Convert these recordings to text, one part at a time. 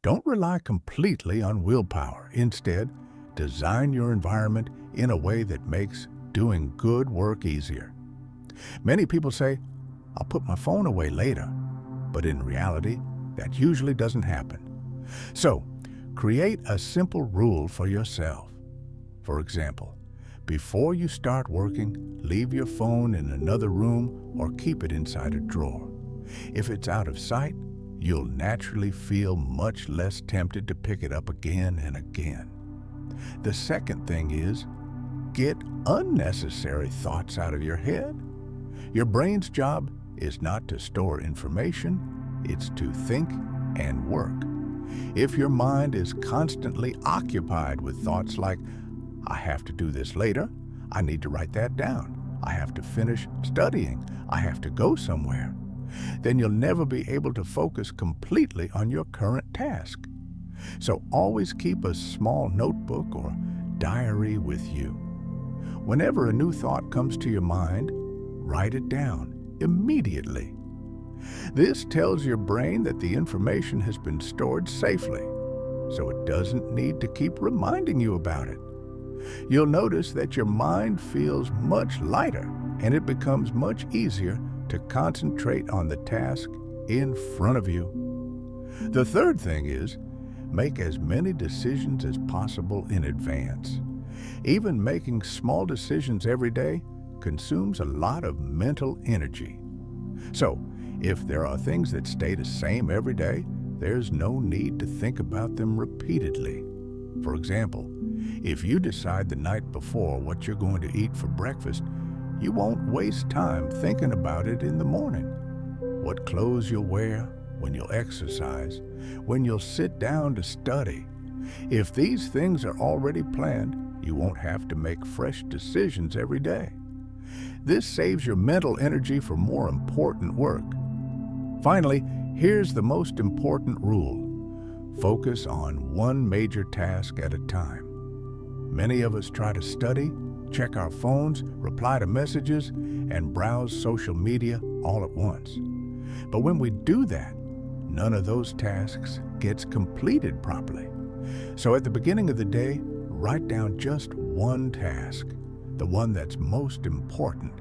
Don't rely completely on willpower. Instead, design your environment in a way that makes doing good work easier. Many people say, "I'll put my phone away later," but in reality, that usually doesn't happen. So, create a simple rule for yourself. For example, before you start working, leave your phone in another room or keep it inside a drawer. If it's out of sight, you'll naturally feel much less tempted to pick it up again and again. The second thing is, get unnecessary thoughts out of your head. Your brain's job is not to store information, it's to think and work. If your mind is constantly occupied with thoughts like, "I have to do this later," "I need to write that down," "I have to finish studying," "I have to go somewhere," then you'll never be able to focus completely on your current task. So always keep a small notebook or diary with you. Whenever a new thought comes to your mind, write it down immediately. This tells your brain that the information has been stored safely, so it doesn't need to keep reminding you about it. You'll notice that your mind feels much lighter and it becomes much easier to concentrate on the task in front of you. The third thing is, make as many decisions as possible in advance. Even making small decisions every day consumes a lot of mental energy. So, if there are things that stay the same every day, there's no need to think about them repeatedly. For example, if you decide the night before what you're going to eat for breakfast, you won't waste time thinking about it in the morning. What clothes you'll wear, when you'll exercise, when you'll sit down to study. If these things are already planned, you won't have to make fresh decisions every day. This saves your mental energy for more important work. Finally, here's the most important rule. Focus on one major task at a time. Many of us try to study, check our phones, reply to messages, and browse social media all at once. But when we do that, none of those tasks gets completed properly. So at the beginning of the day, write down just one task, the one that's most important.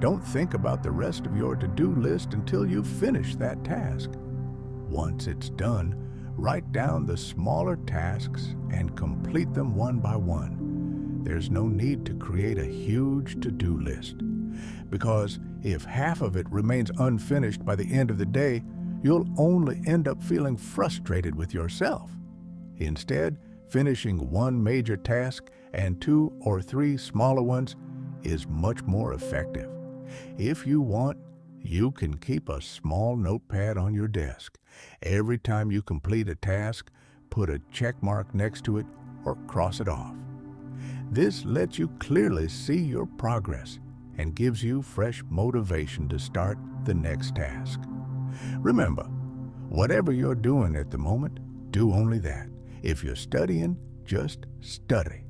Don't think about the rest of your to-do list until you finish that task. Once it's done, write down the smaller tasks and complete them one by one. There's no need to create a huge to-do list, because if half of it remains unfinished by the end of the day, you'll only end up feeling frustrated with yourself. Instead, finishing one major task and 2 or 3 smaller ones is much more effective. If you want, you can keep a small notepad on your desk. Every time you complete a task, put a check mark next to it or cross it off. This lets you clearly see your progress and gives you fresh motivation to start the next task. Remember, whatever you're doing at the moment, do only that. If you're studying, just study.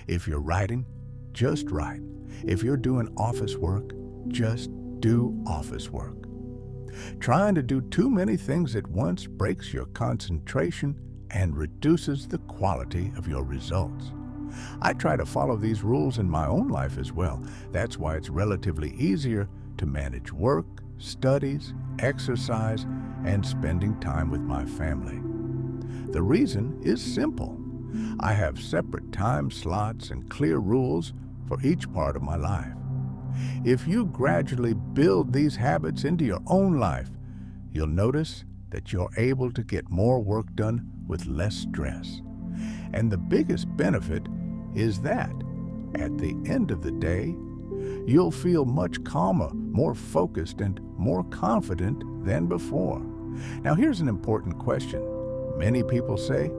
If you're writing, just write. If you're doing office work, just do office work. Trying to do too many things at once breaks your concentration and reduces the quality of your results. I try to follow these rules in my own life as well. That's why it's relatively easier to manage work, studies, exercise, and spending time with my family. The reason is simple. I have separate time slots and clear rules for each part of my life. If you gradually build these habits into your own life, you'll notice that you're able to get more work done with less stress. And the biggest benefit is that, at the end of the day, you'll feel much calmer, more focused, and more confident than before. Now, here's an important question. Many people say,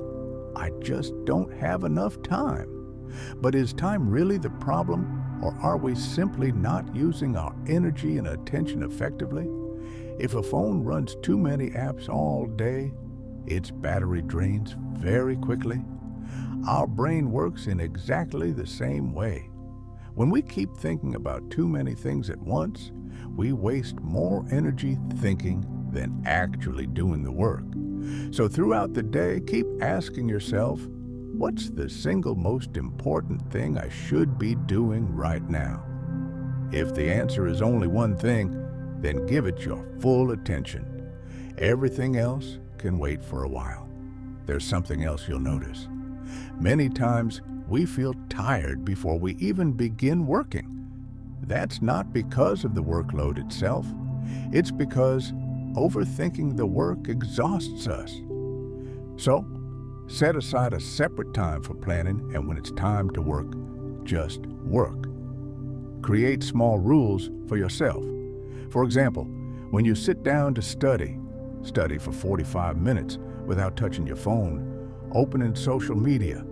"I just don't have enough time." But is time really the problem, or are we simply not using our energy and attention effectively? If a phone runs too many apps all day, its battery drains very quickly. Our brain works in exactly the same way. When we keep thinking about too many things at once, we waste more energy thinking than actually doing the work. So throughout the day, keep asking yourself, what's the single most important thing I should be doing right now? If the answer is only one thing, then give it your full attention. Everything else can wait for a while. There's something else you'll notice. Many times, we feel tired before we even begin working. That's not because of the workload itself. It's because overthinking the work exhausts us. So, set aside a separate time for planning, and when it's time to work, just work. Create small rules for yourself. For example, when you sit down to study for 45 minutes without touching your phone, opening social media,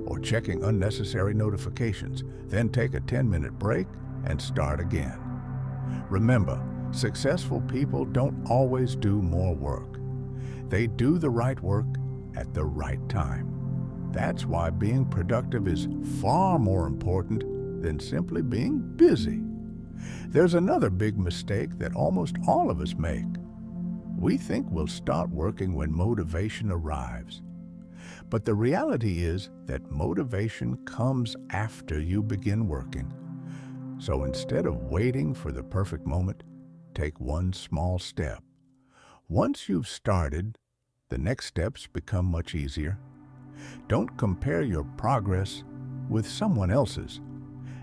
or checking unnecessary notifications, then take a 10-minute break and start again. Remember, successful people don't always do more work. They do the right work at the right time. That's why being productive is far more important than simply being busy. There's another big mistake that almost all of us make. We think we'll start working when motivation arrives. But the reality is that motivation comes after you begin working. So instead of waiting for the perfect moment, take one small step. Once you've started, the next steps become much easier. Don't compare your progress with someone else's.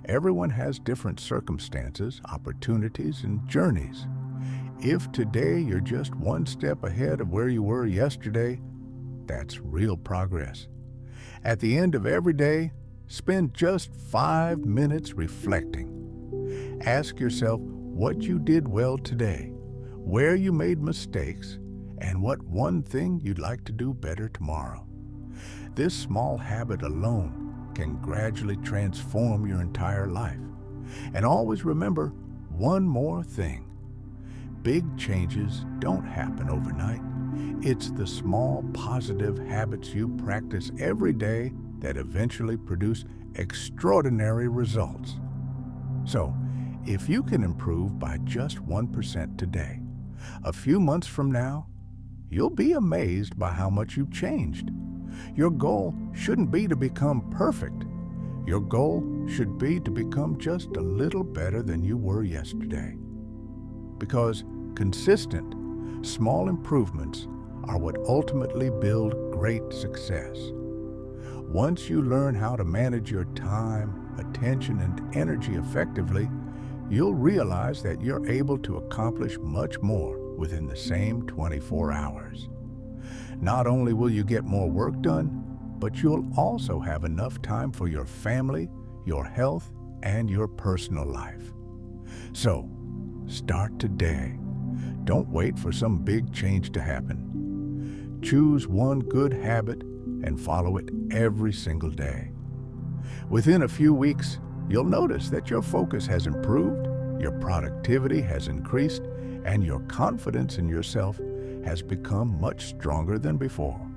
Everyone has different circumstances, opportunities, and journeys. If today you're just one step ahead of where you were yesterday, that's real progress. At the end of every day, spend just 5 minutes reflecting. Ask yourself what you did well today, where you made mistakes, and what one thing you'd like to do better tomorrow. This small habit alone can gradually transform your entire life. And always remember one more thing. Big changes don't happen overnight. It's the small positive habits you practice every day that eventually produce extraordinary results. So, if you can improve by just 1% today, a few months from now, you'll be amazed by how much you've changed. Your goal shouldn't be to become perfect. Your goal should be to become just a little better than you were yesterday. Because consistent, small improvements are what ultimately build great success. Once you learn how to manage your time, attention, and energy effectively, you'll realize that you're able to accomplish much more within the same 24 hours. Not only will you get more work done, but you'll also have enough time for your family, your health, and your personal life. So, start today. Don't wait for some big change to happen. Choose one good habit and follow it every single day. Within a few weeks, you'll notice that your focus has improved, your productivity has increased, and your confidence in yourself has become much stronger than before.